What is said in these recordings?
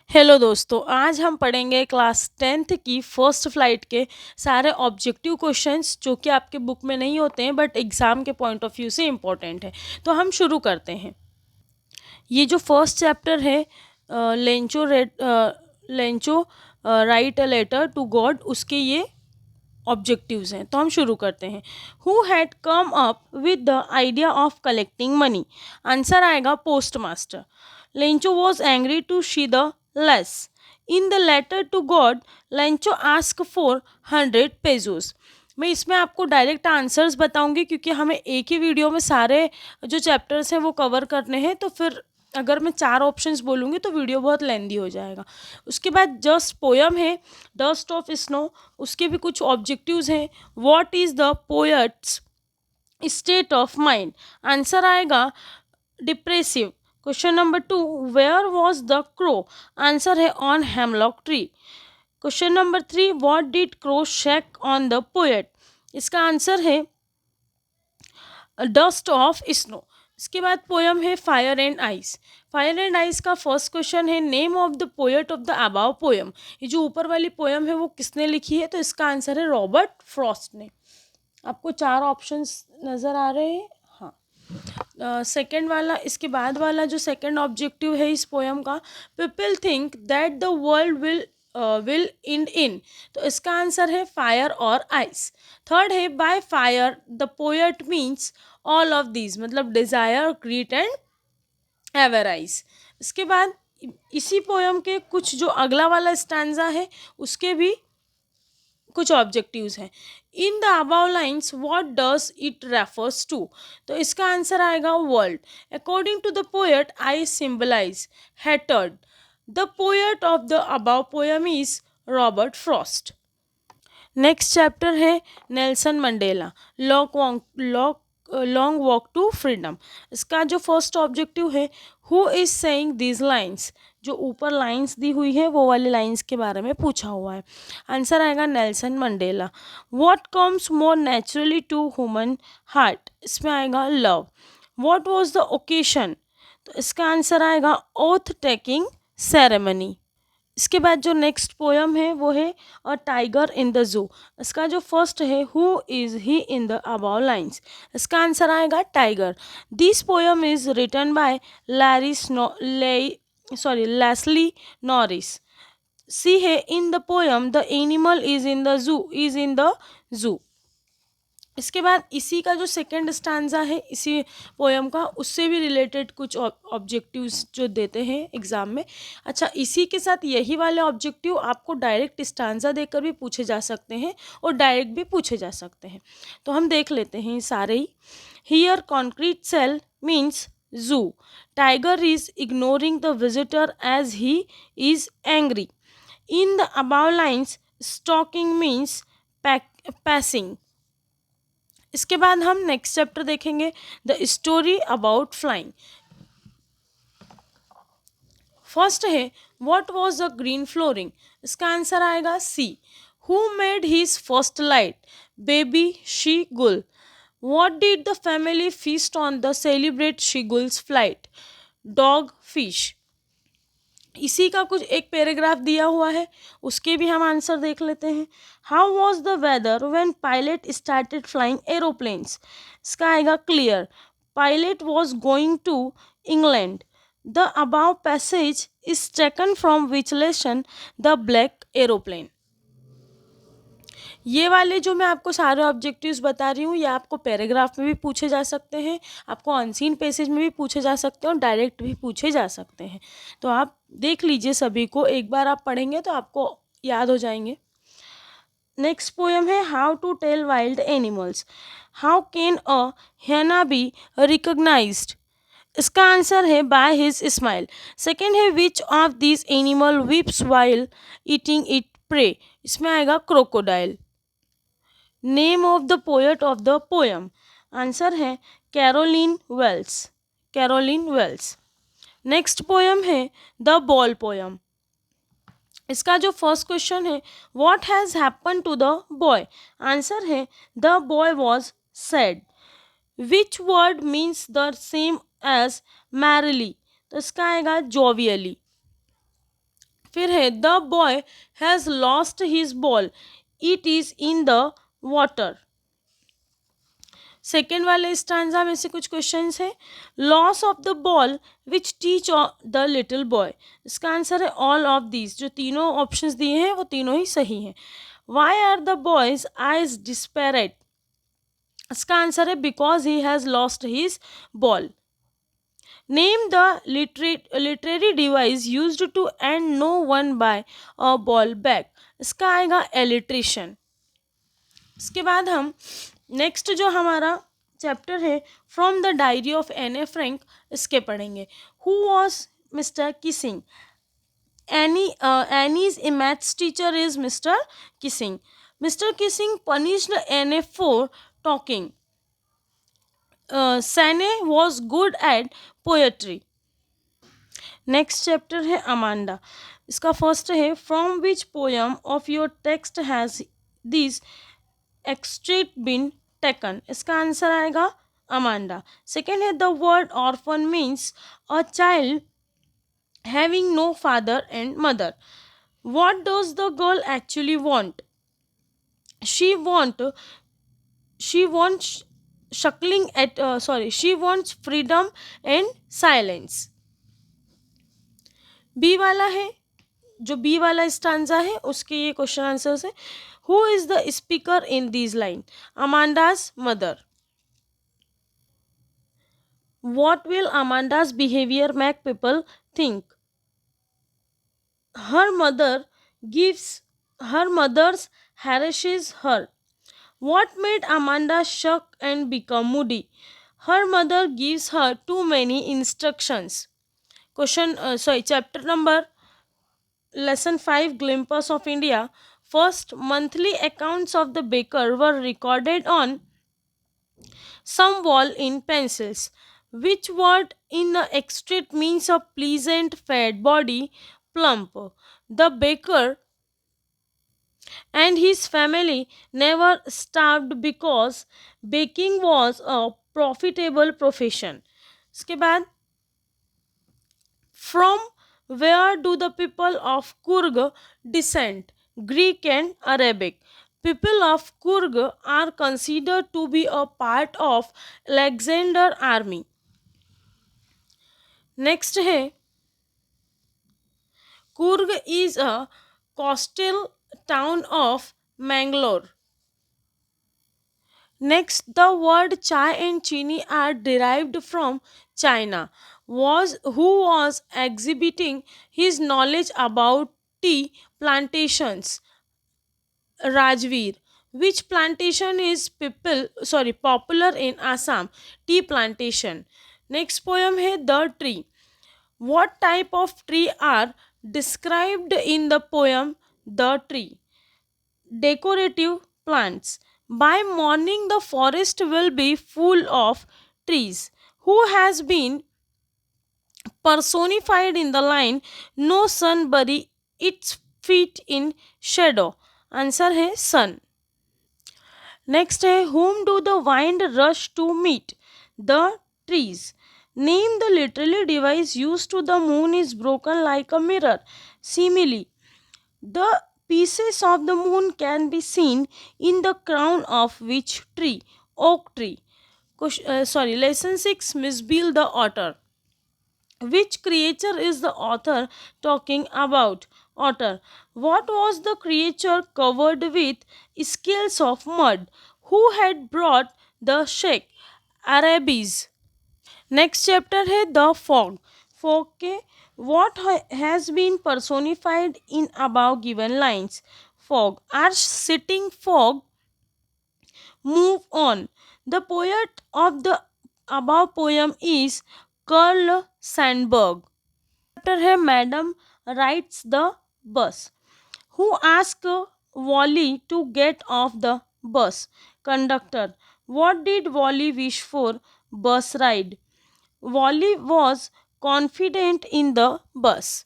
Hello दोस्तों, आज हम पढ़ेंगे क्लास 10th की फर्स्ट फ्लाइट के सारे ऑब्जेक्टिव क्वेश्चंस जो कि आपके बुक में नहीं होते हैं बट एग्ज़ाम के पॉइंट ऑफ व्यू से इम्पोर्टेंट है। तो हम शुरू करते हैं। ये जो फर्स्ट चैप्टर है Lencho write a letter to God, उसके ये ऑब्जेक्टिव्स हैं। तो हम शुरू करते हैं। Who had come up with the idea of collecting money? Answer आएगा post master. Lencho was angry to she the less. In the letter to God Lencho ask for 100 pesos. मैं इसमें आपको डायरेक्ट आंसर्स बताऊंगी क्योंकि हमें एक ही video में सारे जो चैप्टर्स हैं वो कवर करने हैं। तो फिर अगर मैं 4 ऑप्शंस बोलूँगी तो वीडियो बहुत लेंदी हो जाएगा। उसके बाद जस्ट पोयम है डस्ट ऑफ स्नो, उसके भी कुछ ऑब्जेक्टिव्स हैं। What is the poet's state of mind? Answer आएगा depressive. Question number 2, where was the crow? Answer है on hemlock tree. Question number 3, what did crow shake on the poet? इसका answer है dust of snow. इसके बाद poem है fire and ice. Fire and ice का first question है name of the poet of the above poem. ये जो ऊपर वाली पोयम है वो किसने लिखी है? तो इसका आंसर है रॉबर्ट फ्रॉस्ट ने। आपको 4 ऑप्शंस नज़र आ रहे हैं। हाँ, सेकंड वाला, इसके बाद वाला जो सेकंड ऑब्जेक्टिव है इस पोयम का, people think that the world will and in. तो इसका आंसर है फायर और आइस। थर्ड है by fire the poet means all of these, मतलब डिज़ायर, ग्रीट एंड एवराइज। इसके बाद इसी पोयम के कुछ जो अगला वाला स्टैंजा है उसके भी कुछ ऑब्जेक्टिव्स हैं। In the above lines what does it refers to? तो इसका आंसर आएगा world. According to the poet I symbolize hatred. The poet of the above poem is Robert Frost. Next chapter है Nelson Mandela long walk to freedom. इसका जो first objective है, who is saying these lines? जो ऊपर lines दी हुई है वो वाली लाइन्स के बारे में पूछा हुआ है। आंसर आएगा Nelson Mandela. What comes more naturally to human heart? इसमें आएगा love. What was the occasion? तो इसका आंसर आएगा ओथ टेकिंग सेरेमनी। इसके बाद जो नेक्स्ट पोयम है वो है अ टाइगर इन द जू। इसका जो फर्स्ट है, who is he in the above lines? इसका आंसर आएगा tiger. This poem is written by Leslie Norris. See है in the poem the animal is in the zoo. इसके बाद इसी का जो सेकंड स्टांजा है इसी पोयम का, उससे भी रिलेटेड कुछ ऑब्जेक्टिव्स जो देते हैं एग्ज़ाम में। अच्छा, इसी के साथ यही वाले ऑब्जेक्टिव आपको डायरेक्ट स्टांजा देकर भी पूछे जा सकते हैं और डायरेक्ट भी पूछे जा सकते हैं। तो हम देख लेते हैं सारे ही। Here concrete cell means zoo. Tiger is ignoring the visitor as he is angry. In the above lines stalking means pacing. इसके बाद हम नेक्स्ट चैप्टर देखेंगे the story about flying. First है what was the green flooring? इसका answer आएगा sea. Who made his first light? Baby seagull. What did the family feast on the celebrate seagull's flight? Dog fish. इसी का कुछ एक paragraph दिया हुआ है, उसके भी हम आंसर देख लेते हैं। How was the weather when pilot started flying aeroplanes? इसका आएगा clear. Pilot was going to England. The above passage is taken from which lesson? The black aeroplane. ये वाले जो मैं आपको सारे ऑब्जेक्टिव्स बता रही हूँ ये आपको पैराग्राफ में भी पूछे जा सकते हैं, आपको अनसीन पैसेज में भी पूछे जा सकते हैं और डायरेक्ट भी पूछे जा सकते हैं। तो आप देख लीजिए सभी को, एक बार आप पढ़ेंगे तो आपको याद हो जाएंगे। नेक्स्ट पोएम है how to tell wild animals. How can a hyena be recognized? इसका आंसर है बाय हिज स्माइल। सेकेंड है which of this animal weeps while eating it prey? इसमें आएगा crocodile. Name of the poet of the poem? Answer है Carolyn Wells. Carolyn Wells. Next poem है the ball poem. इसका जो first question है what has happen to the boy? Answer है the boy was sad. Which word means the same as merrily? तो इसका आएगा jovially. फिर है the boy has lost his ball, it is in the water. Second वाले stanza में से कुछ क्वेश्चंस है। Loss of the ball which teach the little boy, इसका आंसर है ऑल ऑफ दीज। जो तीनों ऑप्शंस दिए हैं वो तीनों ही सही हैं। Why are the boy's eyes desperate, इसका आंसर है because he has lost his ball. Name the literary device used to and no one by a ball bag, इसका आएगा एलिट्रेशन। इसके बाद हम नेक्स्ट जो हमारा चैप्टर है from the diary of Anne a Frank, इसके पढ़ेंगे। Who was Mr Keesing, Annie's maths teacher is Mr. Kissing. Mr. Kissing punished Annie for talking. Sane was good at poetry. Next chapter है Amanda. इसका first है from which poem of your text has this extract been taken, इसका answer आएगा Amanda. Second है the word orphan means a child having no father and mother. What does the girl actually want? She want she wants shuckling at she wants freedom and silence. B वाला है, जो B वाला stanza है उसके ये question answers है। Who is the speaker in this line, Amanda's mother. What will Amanda's behavior make people think? Her mother gives her mother's harasses her. What made Amanda shock and become moody? Her mother gives her too many instructions. Chapter number lesson 5 Glimpses of India. First, monthly accounts of the baker were recorded on some wall in pencils. Which word in the extract means a pleasant, fat body, plump? The baker and his family never starved because baking was a profitable profession. इसके बाद, from where do the people of Kurg descend? Greek and Arabic. People of Kurg are considered to be a part of Alexander army. Next है Kurg is a coastal town of Mangalore. Next, the word chai and chini are derived from China. Who was exhibiting his knowledge about tea plantations? Rajveer. Which plantation is popular in Assam? Tea plantation. Next poem है The Tree. What type of tree are described in the poem The Tree? Decorative plants. By morning, the forest will be full of trees. Who has been personified in the line No sun bury its feet in shadow? Answer है sun. Next है whom do the wind rush to meet? The trees. Name the literary device used to the moon is broken like a mirror. Simile. The pieces of the moon can be seen in the crown of which tree? Oak tree. Lesson 6 Miss Beale the Otter. Which creature is the author talking about? Otter. What was the creature covered with scales of mud? Who had brought the sheikh? Arabis. Next chapter है the fog. Fog के what has been personified in above given lines? Fog. Are sitting fog move on? The poet of the above poem is Karl Sandburg. Chapter है Madam rides the bus. Who asked Wally to get off the bus? Conductor. What did Wally wish for? Bus ride. Wally was confident in the bus.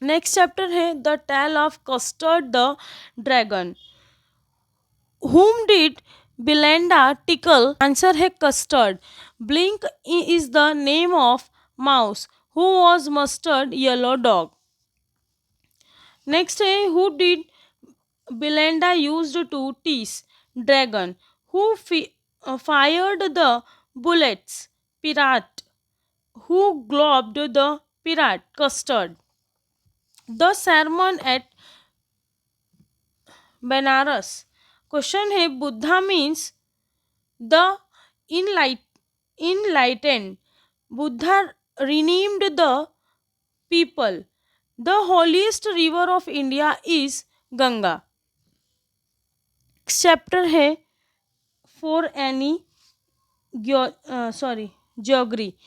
Next chapter है the tale of custard the dragon. whom did Belinda tickle? Answer है custard. Blink is the name of mouse. who was mustard yellow dog? Next है, who did Belinda used to tease Dragon? Who fired the bullets? Pirate. Who globbed the pirate? Custard. The sermon at Benares. Question है, Buddha means the enlightened. Buddha renamed the people. The holiest river of India is Ganga. Chapter है for any geography.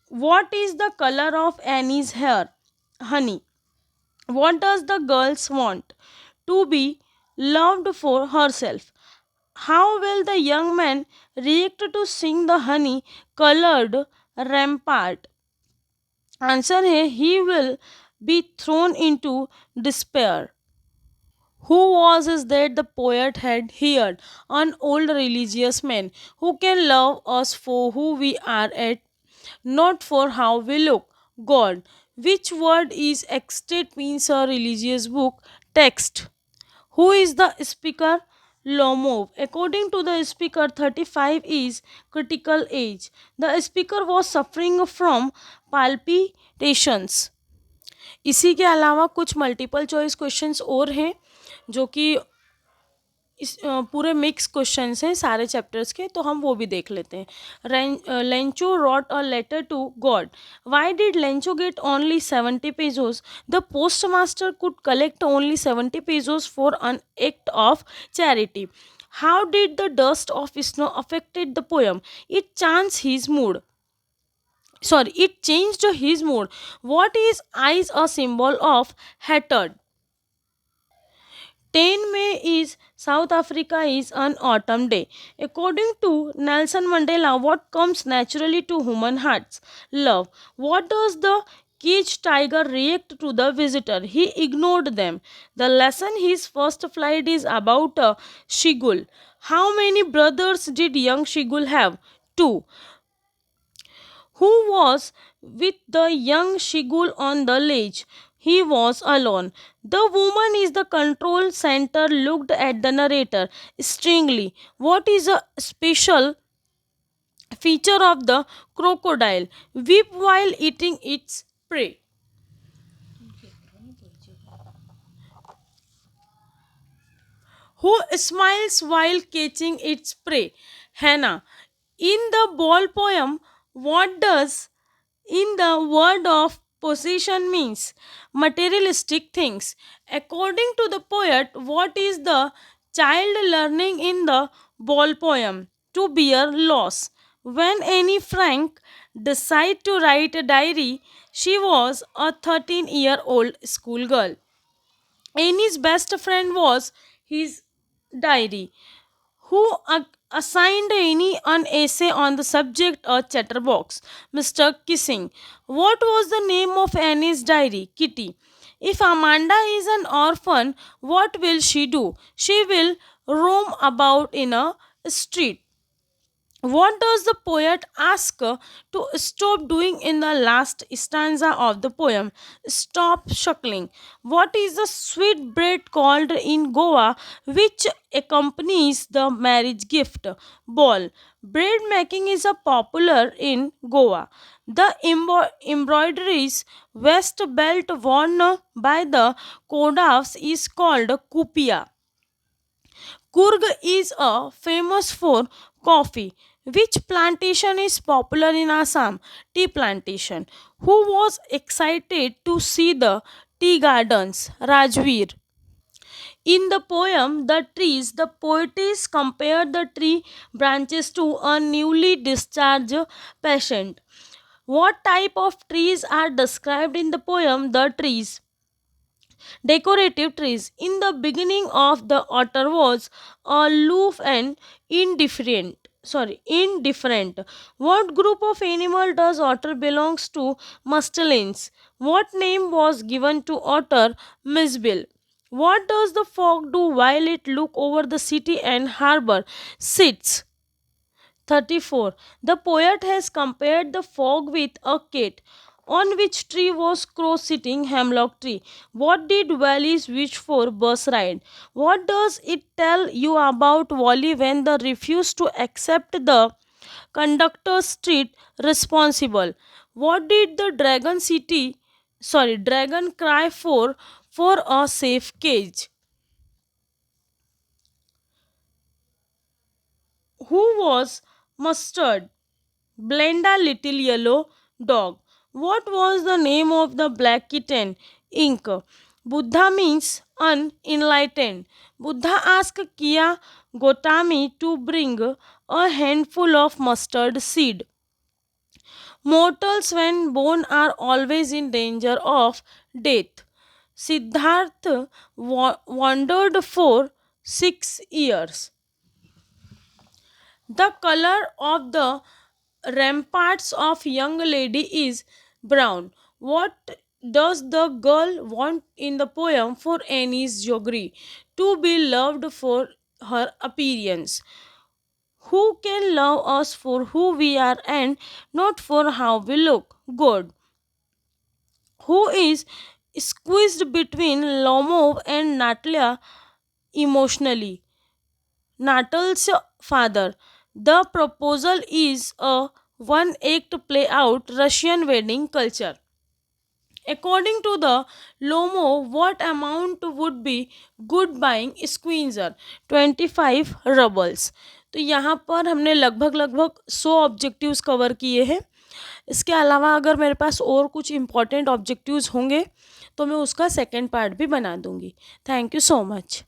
What is the color of Annie's hair? Honey. What does the girls want? To be loved for herself. How will the young man react to seeing the honey colored rampart? Answer है, he will be thrown into despair. Who was it that the poet had heard? An old religious man who can love us for who we are at, not for how we look. God. Which word is extant means a religious book text? Who is the speaker? Lomov. According to the speaker, 35 is critical age. The speaker was suffering from palpitations. इसी के अलावा कुछ multiple choice questions और हैं जो कि इस पूरे मिक्स क्वेश्चंस हैं सारे चैप्टर्स के, तो हम वो भी देख लेते हैं. Lencho wrote a letter to God. Why did Lencho get only 70 pesos? The post master could collect only 70 pesos for an act of charity. How did the dust of snow affected the poem? It changed his mood. What is ice a symbol of? Hatred. 10 May is South Africa is an autumn day. According to Nelson Mandela, what comes naturally to human hearts? Love. What does the caged tiger react to the visitor? He ignored them. The lesson his first flight is about a shigul. How many brothers did young shigul have? Two. Who was with the young Shigul on the ledge? He was alone. The woman is the control center looked at the narrator stringly. What is a special feature of the crocodile? Weep while eating its prey. Who smiles while catching its prey? Hannah. In the ball poem, what does in the word of possession means? Materialistic things. According to the poet, what is the child learning in the ball poem? To bear loss. When Annie Frank decided to write a diary, she was a 13-year-old schoolgirl. Annie's best friend was his diary. Who assigned Annie an essay on the subject a chatterbox? Mr. Kissing. What was the name of Annie's diary? Kitty. If Amanda is an orphan, what will she do? She will roam about in a street. What does the poet ask to stop doing in the last stanza of the poem? Stop shuckling. What is the sweet bread called in Goa which accompanies the marriage gift? Ball. Bread making is a popular in Goa. The embroideries vest belt worn by the Kodavs is called kupia. Kurg is famous for coffee. Which plantation is popular in Assam? Tea plantation. Who was excited to see the tea gardens? Rajveer. In the poem The Trees, the poetess compared the tree branches to a newly discharged patient. What type of trees are described in the poem The Trees? Decorative trees. In the beginning of the otter was aloof and indifferent. Indifferent. What group of animal does otter belongs to? Mustelines. What name was given to otter? Misbil. What does the fog do while it look over the city and harbor? Sits. 34. The poet has compared the fog with a cat. On which tree was crow sitting? Hemlock tree. What did Wally's wish for? Bus ride. What does it tell you about Wally when they refuse to accept the conductor's treat responsible? What did the dragon cry for a safe cage? Who was Mustard? Blenda little yellow dog. What was the name of the black kitten? Ink. Buddha means unenlightened. Buddha asked Kia Gotami to bring a handful of mustard seed. Mortals, when born, are always in danger of death. Siddhartha wandered for 6 years. The color of the ramparts of young lady is brown. What does the girl want in the poem for Annie's Jogri? To be loved for her appearance. Who can love us for who we are and not for how we look? God. Who is squeezed between Lomov and Natalia emotionally? Natal's father. The proposal is a one act play out Russian wedding culture. According to the Lomo, what amount would be good buying squeezer? 25 rubles. तो यहाँ पर हमने लगभग लगभग 100 objectives cover किए हैं. इसके अलावा अगर मेरे पास और कुछ इम्पॉर्टेंट ऑब्जेक्टिव्स होंगे तो मैं उसका सेकेंड पार्ट भी बना दूंगी. Thank you so much.